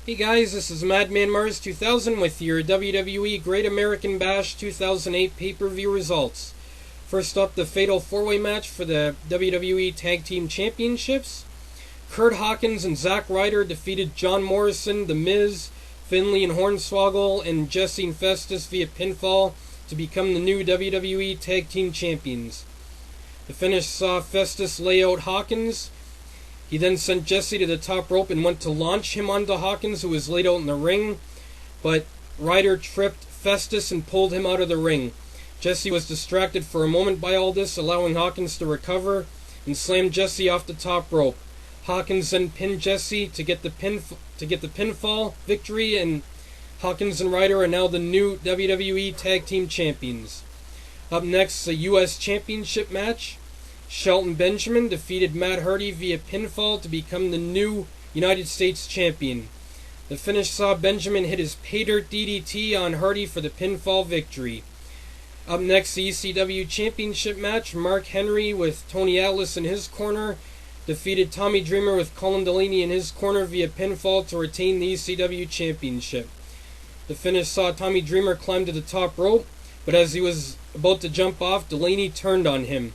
Hey guys, this is Madman Mars 2000 with your WWE Great American Bash 2008 pay-per-view results. First up, the Fatal 4-Way match for the WWE Tag Team Championships. Kurt Hawkins and Zack Ryder defeated John Morrison, The Miz, Finlay and Hornswoggle, and Jesse and Festus via pinfall to become the new WWE Tag Team Champions. The finish saw Festus lay out Hawkins. He then sent Jesse to the top rope and went to launch him onto Hawkins, who was laid out in the ring, but Ryder tripped Festus and pulled him out of the ring. Jesse was distracted for a moment by all this, allowing Hawkins to recover and slammed Jesse off the top rope. Hawkins then pinned Jesse to get the pinfall victory, and Hawkins and Ryder are now the new WWE Tag Team Champions. Up next, the U.S. Championship match. Shelton Benjamin defeated Matt Hardy via pinfall to become the new United States Champion. The finish saw Benjamin hit his pay dirt DDT on Hardy for the pinfall victory. Up next, the ECW Championship match. Mark Henry with Tony Atlas in his corner defeated Tommy Dreamer with Colin Delaney in his corner via pinfall to retain the ECW Championship. The finish saw Tommy Dreamer climb to the top rope, but as he was about to jump off, Delaney turned on him.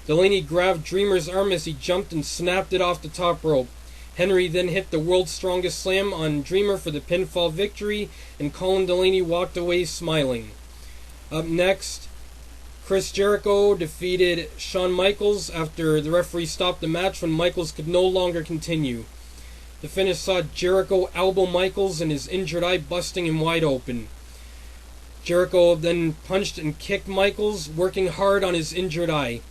Delaney grabbed Dreamer's arm as he jumped and snapped it off the top rope. Henry then hit the World's Strongest Slam on Dreamer for the pinfall victory, and Colin Delaney walked away smiling. Up next, Chris Jericho defeated Shawn Michaels after the referee stopped the match when Michaels could no longer continue. The finish saw Jericho elbow Michaels and his injured eye, busting him wide open. Jericho then punched and kicked Michaels, working hard on his injured eye.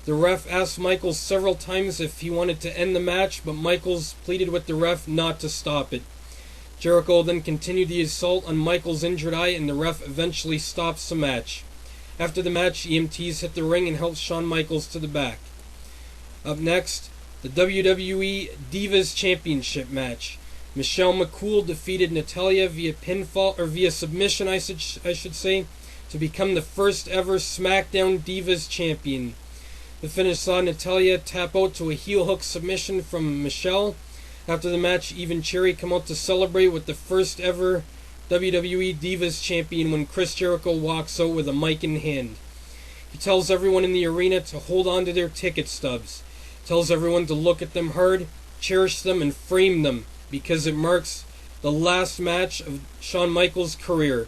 The ref asked Michaels several times if he wanted to end the match, but Michaels pleaded with the ref not to stop it. Jericho then continued the assault on Michaels' injured eye, and the ref eventually stops the match. After the match, EMTs hit the ring and helped Shawn Michaels to the back. Up next, the WWE Divas Championship match. Michelle McCool defeated Natalya via pinfall, or via submission, I should say, to become the first ever SmackDown Divas Champion. The finish saw Natalya tap out to a heel hook submission from Michelle. After the match, even Cherry come out to celebrate with the first ever WWE Divas Champion when Chris Jericho walks out with a mic in hand. He tells everyone in the arena to hold on to their ticket stubs. Tells everyone to look at them hard, cherish them, and frame them, because it marks the last match of Shawn Michaels' career.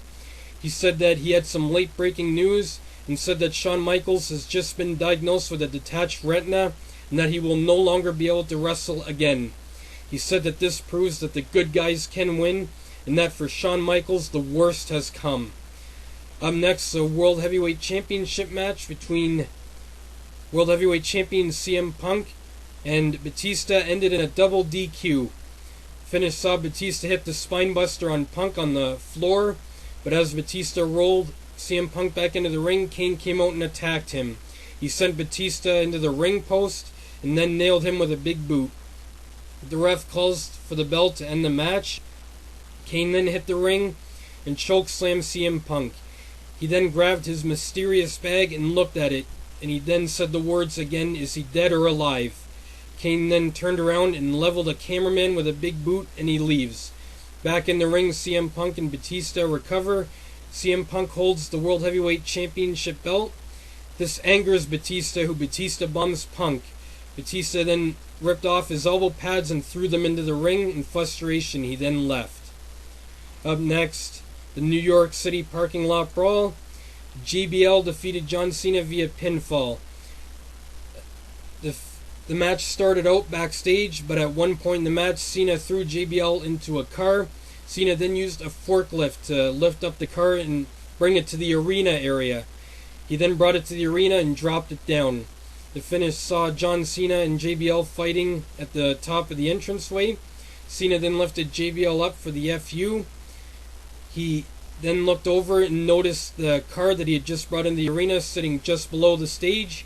He said that he had some late breaking news, and said that Shawn Michaels has just been diagnosed with a detached retina and that he will no longer be able to wrestle again. He said that this proves that the good guys can win, and that for Shawn Michaels the worst has come. Up next, the World Heavyweight Championship match between World Heavyweight Champion CM Punk and Batista ended in a double DQ. Finish saw Batista hit the spinebuster on Punk on the floor, but as Batista rolled CM Punk back into the ring, Kane came out and attacked him. He sent Batista into the ring post and then nailed him with a big boot. The ref calls for the bell to end the match. Kane then hit the ring and chokeslammed CM Punk. He then grabbed his mysterious bag and looked at it, and he then said the words again, "Is he dead or alive?" Kane then turned around and leveled a cameraman with a big boot, and he leaves. Back in the ring, CM Punk and Batista recover. CM Punk holds the World Heavyweight Championship belt. This angers Batista, who Batista bombs Punk. Batista then ripped off his elbow pads and threw them into the ring. In frustration, he then left. Up next, the New York City parking lot brawl. JBL defeated John Cena via pinfall. The match started out backstage, but at one point in the match, Cena threw JBL into a car. Cena then used a forklift to lift up the car and bring it to the arena area. He then brought it to the arena and dropped it down. The finish saw John Cena and JBL fighting at the top of the entranceway. Cena then lifted JBL up for the FU. He then looked over and noticed the car that he had just brought in the arena sitting just below the stage.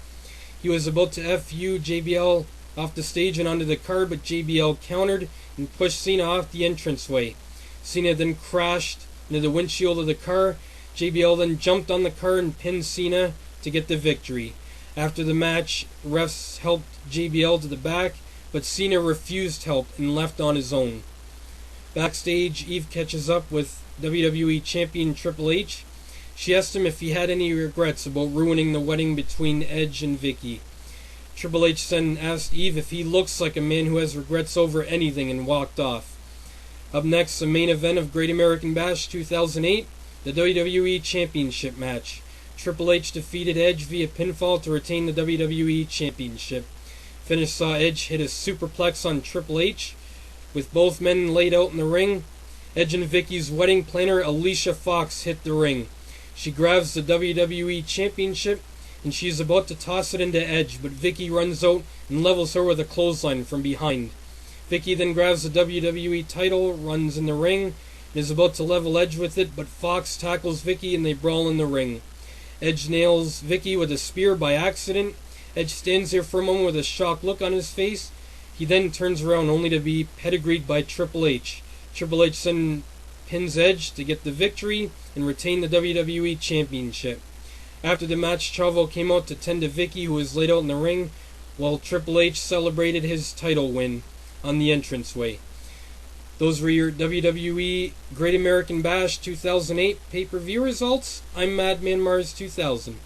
He was about to FU JBL off the stage and onto the car, but JBL countered and pushed Cena off the entranceway. Cena then crashed into the windshield of the car. JBL then jumped on the car and pinned Cena to get the victory. After the match, refs helped JBL to the back, but Cena refused help and left on his own. Backstage, Eve catches up with WWE Champion Triple H. She asked him if he had any regrets about ruining the wedding between Edge and Vicky. Triple H then asked Eve if he looks like a man who has regrets over anything and walked off. Up next, the main event of Great American Bash 2008, the WWE Championship match. Triple H defeated Edge via pinfall to retain the WWE Championship. Finish saw Edge hit a superplex on Triple H, with both men laid out in the ring. Edge and Vicky's wedding planner, Alicia Fox, hit the ring. She grabs the WWE Championship, and she's about to toss it into Edge, but Vicky runs out and levels her with a clothesline from behind. Vicky then grabs the WWE title, runs in the ring, and is about to level Edge with it, but Fox tackles Vicky and they brawl in the ring. Edge nails Vicky with a spear by accident. Edge stands there for a moment with a shocked look on his face. He then turns around only to be pedigreed by Triple H. Triple H then pins Edge to get the victory and retain the WWE Championship. After the match, Chavo came out to tend to Vicky, who was laid out in the ring, while Triple H celebrated his title win on the entranceway. Those were your WWE Great American Bash 2008 pay-per-view results. I'm Madman Mars 2000.